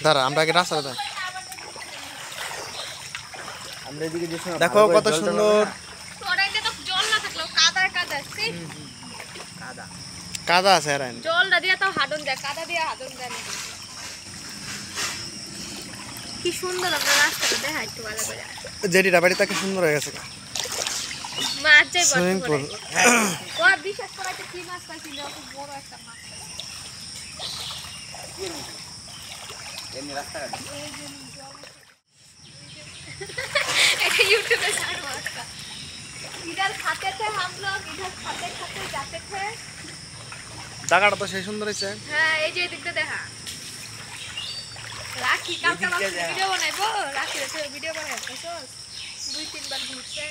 দাঁড়া আমরা আগে রাস্তা দাঁড়া দেখো কত সুন্দর কাদা আছে জলটা দিয়ে তাও হাডন দেয়, কাদা দিয়ে হাডন দেয় না। কি সুন্দর আমরা রাস্তাটা দেখা একটু ভালো করে। জেডিটা বাড়ি তাকে সুন্দর হয়ে গেছে মাছ যাই সুইমিং পুল। ও বিশেষ করে একটা কি মাছ পাইছিল, খুব বড় একটা মাছ এমনি রাস্তাঘাট এটা ইউটিউবে ছাড়বো একটা। इधर खाते थे हम लोग, इधर खाते खाते जाते थे। জায়গাটা তো সেই সুন্দর হয়েছে। হ্যাঁ এই যে দিকটা দেখা রাখি কালকে ভিডিও বানাইবো, রাখি রে ভিডিও বানাইবো তো 2-3 বার ঘুরছে।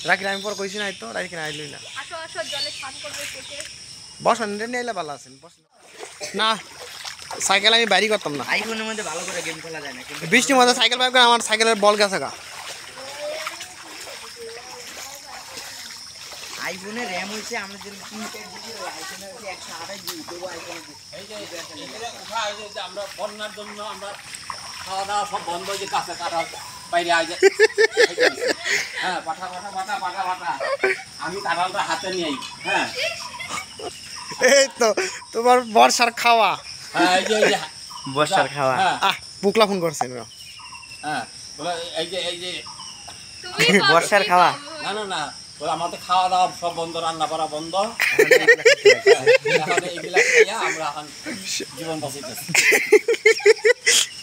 রাখি আমি পর কইছি না তো রাখি না আইলই না। আসো আসো জলে স্নান করবে কেটে বসন রে নিলে ভালো আছেন বসন না সাইকেল আমি বাইরে করতাম না। আইফোনের মধ্যে ভালো করে গেম খেলা যায় না কিন্তু বৃষ্টির মধ্যে সাইকেল বাইক করে আমার সাইকেলের বল গেছে গা। আইফোনে র‍্যাম হইছে আমরা যেরকম 3 জিবি আইফোনে 128 জিবি তো আইফোনে এই যে উঠা এই যে আমরা বন্যার জন্য আমরা খাওয়া দাওয়া সব বন্ধ, যে কাছে কাটা বাইরে আই যায়। হ্যাঁ পাঠা পাঠা পাঠা পাঠা পাঠা আমি কাঁঠালটা হাতে নিয়ে আই। হ্যাঁ এই তো তোমার বর্ষার খাওয়া। হ্যাঁ এই যে বর্ষার খাওয়া। আহ বুকলা ফোন করছেন। হ্যাঁ বলে এই যে তুমি বর্ষার খাওয়া। না না না বলে আমাদের খাওয়া দাওয়া সব বন্ধ, রান্না করা বন্ধ। এখন এইগুলা খাইয়া আমরা এখন জীবন বাঁচাইতেছি।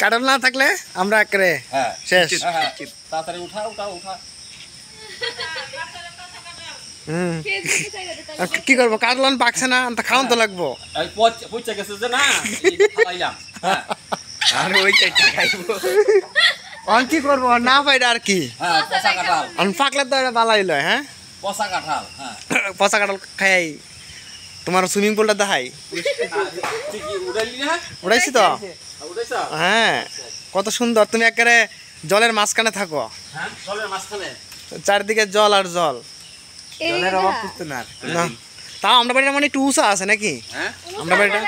কাটল না থাকলে আমরা একরে হ্যাঁ শেষ। হ্যাঁ তাড়াতাড়ি উঠা উঠা উঠা। কি করবো কাটলন পাকছে না তো খাওয়ান তো লাগবো। এই পচে গেছে যে না এই খাইলাম। হ্যাঁ আর ওই চাইতে খাইবো। অন কি করবো না পাইরা আর কি। হ্যাঁ পচা কাঁঠাল, অন পাকলে তো এটা বালাই লয়। হ্যাঁ পচা কাঁঠাল। হ্যাঁ পচা কাটল খাই তোমার সুইমিং পুলটা দেখাই তুই কি উড়াইলি না? উড়াইছি তো। উড়াইছ? হ্যাঁ কত সুন্দর, তুমি একেবারে জলের মাঝখানে থাকো, হ্যাঁ জলের মাঝখানে। চারদিকে জল আর জল। জলের অভাব করতে না। না তাও আমরা বাড়িটা মানে একটু উঁচা আছে নাকি? হ্যাঁ আমরা বাড়িটা